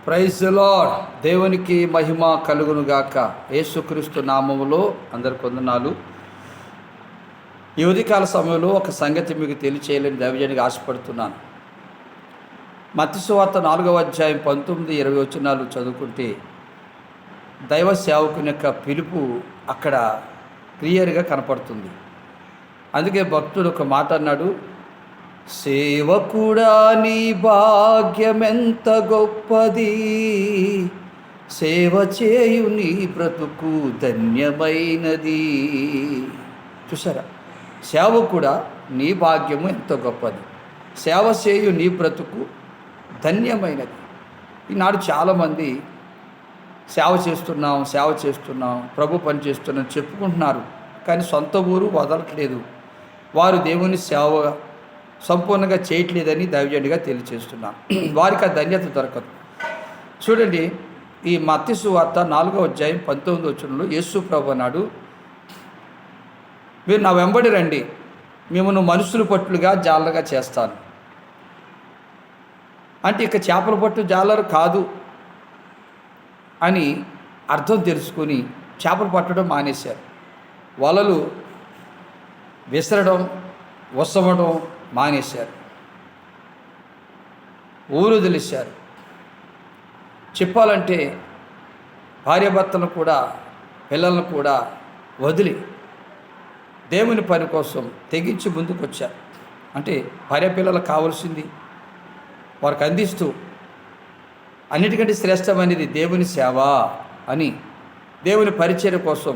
Praise the lord. దేవునికి మహిమ కలుగునుగాక. యేసుక్రీస్తు నామములో అందరికి వందనాలు. ఈ ఉదయకాల సమయంలో ఒక సంగతి మీకు తెలియచేయాలని దైవజనుడిగా ఆశపడుతున్నాను. మత్తయి సువార్త 4వ అధ్యాయం 19-20 వచనాలు చదువుకుంటే దైవ సేవకుని యొక్క పిలుపు అక్కడ క్లియర్గా కనపడుతుంది. అందుకే భక్తుడు ఒక మాట అన్నాడు, సేవకుడా నీ భాగ్యమెంత గొప్పది, సేవ చేయు నీ బ్రతుకు ధన్యమైనది. చూసారా, సేవకుడా నీ భాగ్యము ఎంత గొప్పది, సేవ చేయు నీ బ్రతుకు ధన్యమైనది. ఈనాడు చాలామంది సేవ చేస్తున్నాం ప్రభు పని చేస్తున్నాం చెప్పుకుంటున్నారు, కానీ సొంత ఊరు వదలట్లేదు. వారు దేవుని సేవ సంపూర్ణంగా చేయట్లేదని దైవజనుడిగా తెలియచేస్తున్నాను. వారికి ఆ ధన్యత దొరకదు. చూడండి, ఈ మత్తయి సువార్త 4వ అధ్యాయం 19వ వచనంలో యేసు ప్రభు అన్నాడు, మీరు నా వెంబడి రండి, మిమ్మల్ని మనుషుల పట్టులుగా జాలరుగా చేస్తాను. అంటే ఇక చేపల పట్టు జాలరు కాదు అని అర్థం తెలుసుకొని చేపలు పట్టడం మానేశారు. వలలు విసరడం వసవడం మానేశారు. ఊరు వదిలేశారు. చెప్పాలంటే భార్యాభర్తలను కూడా పిల్లలను కూడా వదిలి దేవుని పని కోసం తెగించి ముందుకు వచ్చారు. అంటే భార్య పిల్లలకు కావాల్సింది వారికి అందిస్తూ అన్నిటికంటే శ్రేష్టమైనది దేవుని సేవ అని దేవుని పరిచర్య కోసం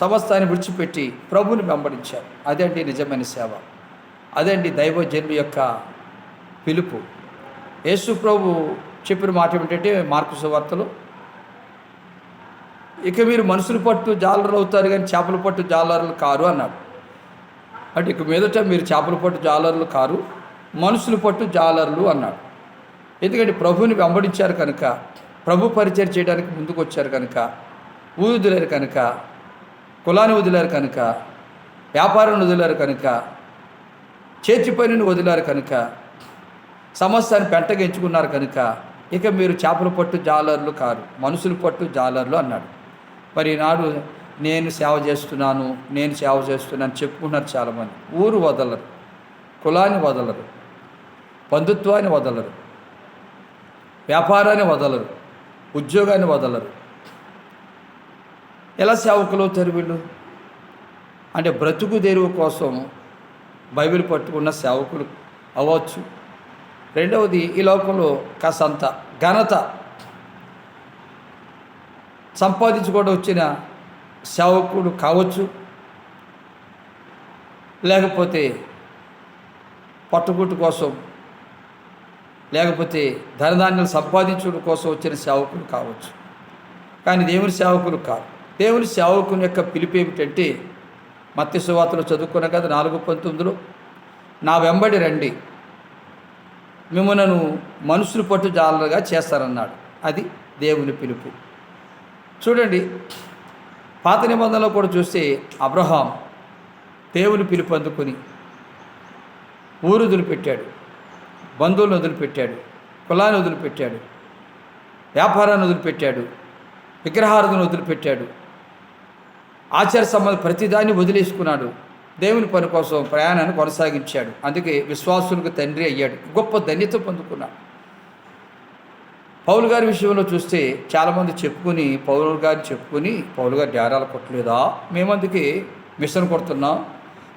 సమస్తాన్ని విడిచిపెట్టి ప్రభువుని వెంబడించారు. అదేంటి నిజమైన సేవ, అదేంటి దైవజనుల యొక్క పిలుపు. యేసు ప్రభు చెప్పిన మాట ఏమిటంటే మార్కు సువార్తలో, ఇక మీరు మనుషుల పట్టు జాలరులు అవుతారు కానీ చేపల పట్టు జాలరులు కారు అన్నాడు. అంటే ఇక మీదట మీరు చేపల పట్టు జాలరులు కారు, మనుషుల పట్టు జాలరులు అన్నాడు. ఎందుకంటే ప్రభువుని వెంబడించారు కనుక, ప్రభు పరిచయం చేయడానికి ముందుకు వచ్చారు కనుక, ఊరు వదిలేరు కనుక, కులాన్ని వదిలేరు కనుక, వ్యాపారాన్ని వదిలేరు కనుక, చేతి పనిని వదిలారు కనుక, సమస్యను పెంటగా ఎంచుకున్నారు కనుక, ఇక మీరు చేపల పట్టు జాలర్లు కారు, మనుషుల పట్టు జాలర్లు అన్నాడు. మరి ఈనాడు నేను సేవ చేస్తున్నాను చెప్పుకున్నారు చాలామంది. ఊరు వదలరు, కులాన్ని వదలరు, బంధుత్వాన్ని వదలరు, వ్యాపారాన్ని వదలరు, ఉద్యోగాన్ని వదలరు. ఎలా సేవకులు అవుతారు వీళ్ళు? అంటే బ్రతుకు తెరువు కోసం బైబిల్ పట్టుకున్న సేవకులు అవ్వచ్చు. రెండవది, ఈ లోకంలో కాసంత ఘనత సంపాదించుకోవడం వచ్చిన సేవకుడు కావచ్చు, లేకపోతే పట్టుకుట్టు కోసం, లేకపోతే ధనధాన్యాలు సంపాదించడం కోసం వచ్చిన సేవకులు కావచ్చు. కానీ దేవుని సేవకులు కాదు. దేవుని సేవకుని యొక్క పిలుపు ఏమిటంటే మత్తయి సువార్తలో చదువుకున్నాం కదా 4:19, నా వెంబడి రండి, మిమ్మల్ని మనుషులు పట్టు జాలరుగా చేస్తారన్నాడు. అది దేవుని పిలుపు. చూడండి, పాత నిబంధనలో కూడా చూస్తే అబ్రహాం దేవుని పిలుపు అందుకుని ఊరు వదిలిపెట్టాడు, బంధువులను వదిలిపెట్టాడు, కులాన్ని వదిలిపెట్టాడు, వ్యాపారాన్ని వదిలిపెట్టాడు, విగ్రహారాధనను వదిలిపెట్టాడు, ఆచార సంబంధం ప్రతిదాన్ని వదిలేసుకున్నాడు. దేవుని పని కోసం ప్రయాణాన్ని కొనసాగించాడు. అందుకే విశ్వాసులకు తండ్రి అయ్యాడు, గొప్ప ధన్యత పొందుకున్నాడు. పౌలు గారి విషయంలో చూస్తే చాలామంది పౌలు గారు డారాలు కొట్టలేదా, మేమందుకే మిషన్ కొడుతున్నాం,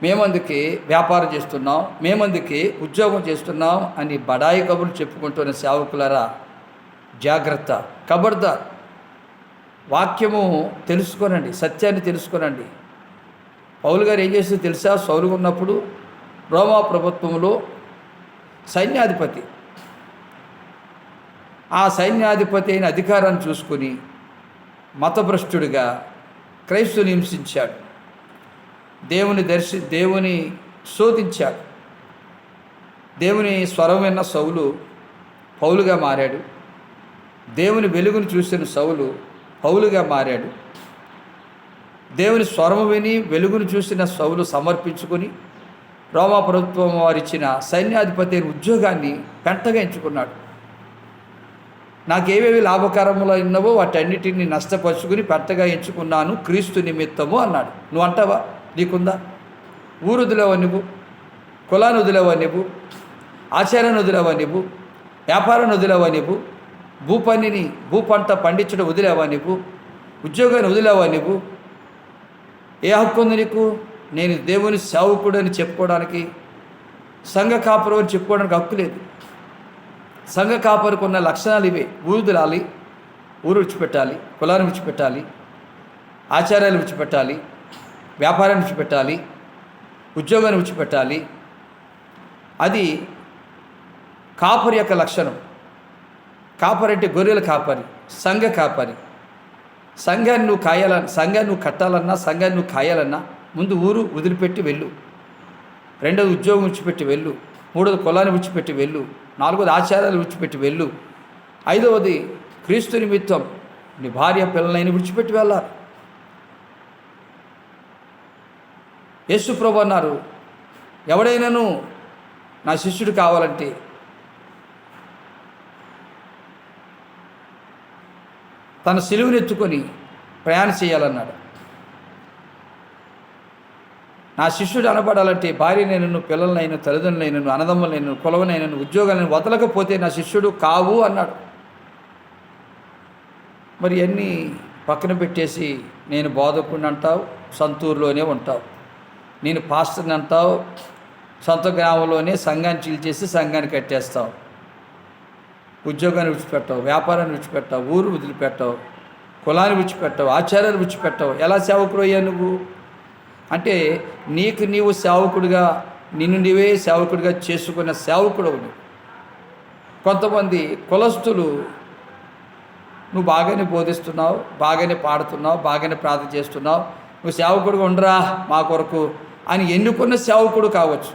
మేమందుకే వ్యాపారం చేస్తున్నాం, మేమందుకే ఉద్యోగం చేస్తున్నాం అని బడాయి కబుర్లు చెప్పుకుంటున్న సేవకులారా జాగ్రత్త, ఖబర్దార్. వాక్యము తెలుసుకోనండి, సత్యాన్ని తెలుసుకోనండి. పౌలు గారు ఏం చేసిందో తెలుసా? సౌలుగా ఉన్నప్పుడు రోమా ప్రభుత్వంలో సైన్యాధిపతి, ఆ సైన్యాధిపతి అయిన అధికారాన్ని చూసుకుని మతభ్రష్టుడిగా క్రైస్తుని హింసించాడు, దేవుని శోధించాడు. దేవుని స్వరం విన్న సౌలు పౌలుగా మారాడు. దేవుని వెలుగును చూసిన సౌలు పౌలుగా మారాడు. దేవుని స్వరము విని వెలుగును చూసిన సౌలు సమర్పించుకొని రోమా ప్రభుత్వం వారిచ్చిన సైన్యాధిపతి ఉద్యోగాన్ని పెంటగా ఎంచుకున్నాడు. నాకేవేవి లాభకరములు ఉన్నవో వాటన్నిటిని నష్టపరుచుకుని పెట్టగా ఎంచుకున్నాను క్రీస్తు నిమిత్తము అన్నాడు. నువ్వు అంటావా? నీకుందా? ఊరు వదిలేవా నువ్వు? కులాన్ని వదిలేవా నువ్వు? ఆచారాన్ని వదిలేవా నువ్వు? వ్యాపారాన్ని వదిలేవా నువ్వు? భూపంట పండించడం వదిలేవా నువ్వు? ఉద్యోగాన్ని వదిలేవా నువ్వు? ఏ హక్కు ఉంది నీకు? నేను దేవుని సేవకుడు అని చెప్పుకోవడానికి, సంఘ కాపురం అని చెప్పుకోవడానికి హక్కు లేదు. సంఘ కాపురకు ఉన్న లక్షణాలు ఇవే: ఊరుదిలాలి, ఊరు విడిచిపెట్టాలి, కులాన్ని విడిచిపెట్టాలి, ఆచారాలు విడిచిపెట్టాలి, వ్యాపారాన్ని విడిచిపెట్టాలి, ఉద్యోగాన్ని విడిచిపెట్టాలి. అది కాపరి యొక్క లక్షణం. కాపరి అంటే గొర్రెల కాపరి, సంఘ కాపరి. సంఘాన్ని నువ్వు కట్టాలన్నా, సంఘాన్ని నువ్వు కాయాలన్నా ముందు ఊరు వదిలిపెట్టి వెళ్ళు. రెండోది ఉద్యోగం విడిచిపెట్టి వెళ్ళు. మూడోది కులాన్ని విడిచిపెట్టి వెళ్ళు. నాలుగోది ఆచారాలు విడిచిపెట్టి వెళ్ళు. ఐదవది క్రీస్తు నిమిత్తం నీ భార్య పిల్లలైన విడిచిపెట్టి వెళ్ళాలి. యేసు ప్రభు అన్నారు, ఎవడైనాను నా శిష్యుడు కావాలంటే తన సిలువను ఎత్తుకొని ప్రయాణం చేయాలన్నాడు. నా శిష్యుడు అనబడాలంటే భార్యనైనను, పిల్లలనైనా, తల్లిదండ్రులైనను, అన్నదమ్ములైనను, కులవనైనను, ఉద్యోగాలను వదలకపోతే నా శిష్యుడు కావు అన్నాడు. మరి అన్నీ పక్కన పెట్టేసి నేను బోధకుడిని అంటావు, సొంతూరులోనే ఉంటావు. నేను పాస్టర్ని అంటావు, సొంత గ్రామంలోనే సంఘాన్ని చీల్చేసి సంఘాన్ని కట్టేస్తావు. ఉద్యోగాన్ని విడిచిపెట్టావు, వ్యాపారాన్ని విడిచిపెట్టావు, ఊరు వదిలిపెట్టావు, కులాన్ని విడిచిపెట్టావు, ఆచారాలు విడిచిపెట్టావు. ఎలా సేవకుడు అయ్యా నువ్వు? అంటే నీవు సేవకుడిగా, నిన్ను నీవే సేవకుడిగా చేసుకున్న సేవకుడు. కొంతమంది కులస్తులు నువ్వు బాగానే బోధిస్తున్నావు, బాగానే పాడుతున్నావు, బాగానే ప్రార్థన చేస్తున్నావు, నువ్వు సేవకుడిగా ఉండరా మా కొరకు అని ఎన్నుకున్న సేవకుడు కావచ్చు.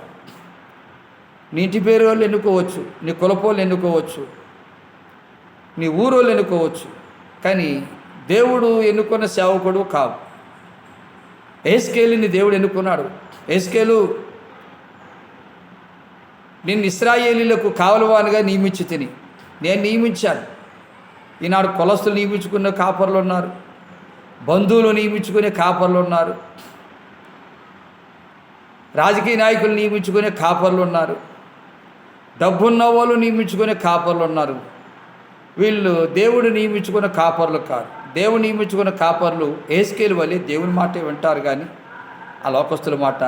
నీ ఇంటి పేరు వాళ్ళు ఎన్నుకోవచ్చు, నీ కులపోళ్ళు ఎన్నుకోవచ్చు, నీ ఊరోళ్ళు ఎన్నుకోవచ్చు, కానీ దేవుడు ఎన్నుకున్న సేవకుడు కావు. యెహెజ్కేలుని దేవుడు ఎన్నుకున్నాడు. యెహెజ్కేలు, నిన్ను ఇశ్రాయేలీయులకు కావలవానిగా నియమించి తిని నేను నియమించాను. ఈనాడు కులస్తులు నియమించుకునే కాపర్లు ఉన్నారు, బంధువులు నియమించుకునే కాపర్లు ఉన్నారు, రాజకీయ నాయకులు నియమించుకునే కాపర్లు ఉన్నారు, డబ్బున్న వాళ్ళు నియమించుకునే కాపర్లు ఉన్నారు. వీళ్ళు దేవుడు నియమించుకున్న కాపర్లు కాదు. దేవుడు నియమించుకున్న కాపర్లు యెహెజ్కేలు వల్లే దేవుని మాట వింటారు, కానీ ఆ లోకస్తుల మాట,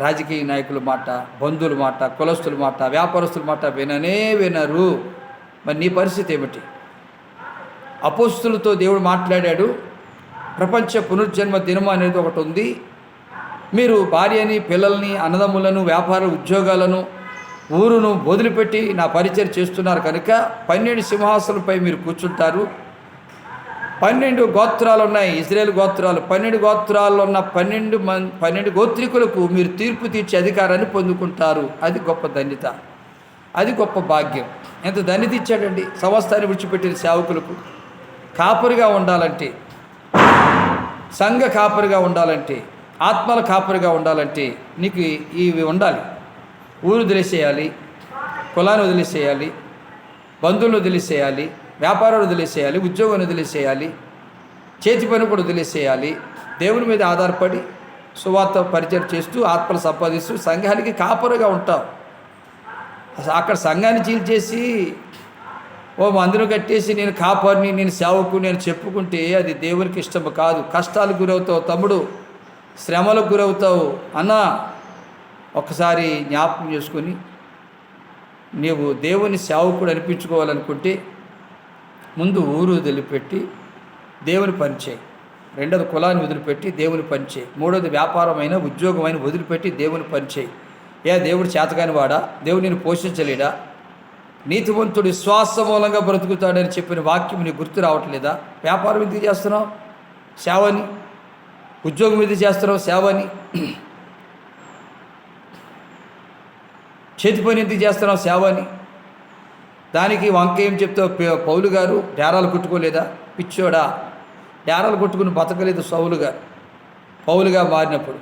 రాజకీయ నాయకుల మాట, బంధువుల మాట, కులస్తుల మాట, వ్యాపారస్తుల మాట వినరు. మరి నీ పరిస్థితి ఏమిటి? అపోస్తులతో దేవుడు మాట్లాడాడు. ప్రపంచ పునర్జన్మ దినం అనేది ఒకటి ఉంది. మీరు భార్యని, పిల్లల్ని, అన్నదమ్ములను, వ్యాపార ఉద్యోగాలను, ఊరును వదిలిపెట్టి నా పరిచయం చేస్తున్నారు కనుక 12 సింహాసనంపై మీరు కూర్చుంటారు. 12 గోత్రాలు ఉన్నాయి, ఇజ్రాయేల్ గోత్రాలు. 12 గోత్రాల్లో ఉన్న 12 గోత్రికులకు మీరు తీర్పు తీర్చే అధికారాన్ని పొందుకుంటారు. అది గొప్ప ధన్యత, అది గొప్ప భాగ్యం. ఎంత ధన్యత ఇచ్చాడండి సమస్తాన్ని విడిచిపెట్టిన సేవకులకు. కాపరిగా ఉండాలంటే, సంఘ కాపరిగా ఉండాలంటే, ఆత్మల కాపరిగా ఉండాలంటే నీకు ఇవి ఉండాలి. ఊరు వదిలేసేయాలి, కులాన్ని వదిలేసేయాలి, బంధువులను వదిలేసేయాలి, వ్యాపారాలు వదిలేసేయాలి, ఉద్యోగాన్ని వదిలేసేయాలి, చేతి పని కూడా వదిలేసేయాలి. దేవుని మీద ఆధారపడి సువార్త పరిచయం చేస్తూ ఆత్మలు సంపాదిస్తూ సంఘానికి కాపరిగా ఉంటావు. అక్కడ సంఘాన్ని చీల్చేసి మందిరం కట్టేసి నేను కాపరిని, నేను సేవకు, నేను చెప్పుకుంటే అది దేవునికి ఇష్టం కాదు. కష్టాలకు గురవుతావు తమ్ముడు, శ్రమలకు గురవుతావు అన్నా. ఒక్కసారి జ్ఞాపకం చేసుకొని నీవు దేవుని సేవకుడు అనిపించుకోవాలనుకుంటే ముందు ఊరు వదిలిపెట్టి దేవుని పనిచేయి. రెండోది కులాన్ని వదిలిపెట్టి దేవుని పనిచేయి. మూడోది వ్యాపారమైన, ఉద్యోగమైన వదిలిపెట్టి దేవుని పనిచేయి. దేవుడు చేతకాని వాడా? దేవుడు నేను పోషించలేడా? నీతివంతుడు విశ్వాస మూలంగా బ్రతుకుతాడని చెప్పిన వాక్యం నీకు గుర్తు రావట్లేదా? వ్యాపారం ఎందుకు చేస్తున్నావు? సేవని. ఉద్యోగం ఎందుకు చేస్తున్నావు? సేవని. చేతి పని ఎందుకు చేస్తున్నావు? సేవని. దానికి వంక ఏం చెప్తావు? పౌలు గారు డేరాలు కుట్టుకోలేదా? పిచ్చోడా, డేరాలు కుట్టుకుని బతకలేదు పౌలుగా మారినప్పుడు.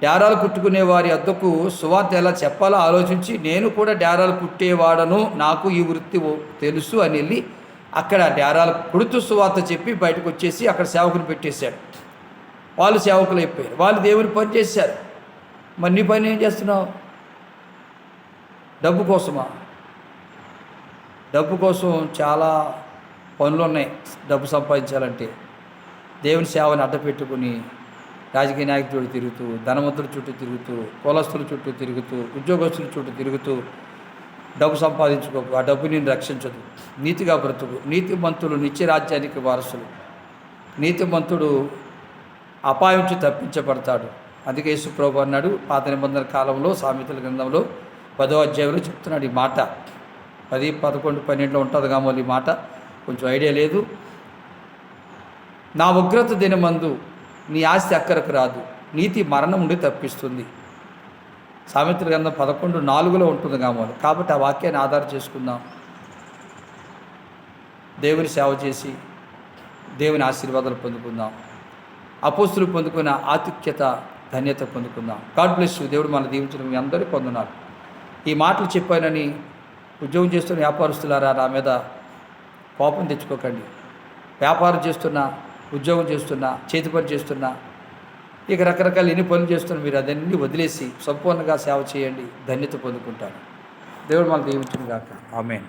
డేరాలు కుట్టుకునే వారి వద్దకు సువార్త ఎలా చెప్పాలో ఆలోచించి నేను కూడా డేరాలు కుట్టేవాడను, నాకు ఈ వృత్తి తెలుసు అని వెళ్ళి అక్కడ డేరాలు కుడుతూ సువార్త చెప్పి బయటకు వచ్చేసి అక్కడ సేవకుని పెట్టేశాడు. వాళ్ళు సేవకులు అయిపోయారు, వాళ్ళు దేవుని పని చేశారు. మరి నీ పని ఏం చేస్తున్నావు? డబ్బు కోసమా? డబ్బు కోసం చాలా పనులు ఉన్నాయి. డబ్బు సంపాదించాలంటే దేవుని సేవని అడ్డపెట్టుకుని రాజకీయ నాయకుల చుట్టూ తిరుగుతూ, ధనవంతుల చుట్టూ తిరుగుతూ, కులస్తుల చుట్టూ తిరుగుతూ, ఉద్యోగస్తుల చుట్టూ తిరుగుతూ డబ్బు సంపాదించుకోకు. ఆ డబ్బు నేను రక్షించదు. నీతిగా బ్రతుకు. నీతిమంతులు నిత్య రాజ్యానికి వారసులు. నీతిమంతుడు అపాయం నుంచి తప్పించబడతాడు. అందుకే యేసు ప్రభువు అన్నాడు పాత నిబంధన కాలంలో సామెతల గ్రంథంలో 10వ అధ్యాయంలో చెప్తున్నాడు ఈ మాట. 10, 11, 12 ఉంటుంది కామో ఈ మాట, కొంచెం ఐడియా లేదు. నా ఉగ్రత దినమందు నీ ఆస్తి అక్కరకు రాదు, నీతి మరణం నుండి తప్పిస్తుంది. సామెతల గ్రంథం 11:4 ఉంటుంది కామోలు. కాబట్టి ఆ వాక్యాన్ని ఆధారం చేసుకుందాం. దేవుని సేవ చేసి దేవుని ఆశీర్వాదాలు పొందుకుందాం. అపోస్తులు పొందుకున్న ఆతిథ్యత, ధన్యత పొందుకుందాం. God bless you. దేవుడు మన దీవించడం మీ అందరూ పొందున్నారు. ఈ మాటలు చెప్పానని ఉద్యోగం చేస్తున్న వ్యాపారస్తులారా నా మీద కోపం తెచ్చుకోకండి. వ్యాపారం చేస్తున్నా, ఉద్యోగం చేస్తున్నా, చేతి పని చేస్తున్నా, ఇక రకరకాల ఎన్ని పనులు చేస్తున్నా మీరు అదన్నీ వదిలేసి సంపూర్ణంగా సేవ చేయండి, ధన్యత పొందుకుంటారు. దేవుడు మనకు దీవించును గాక. ఆమేన్.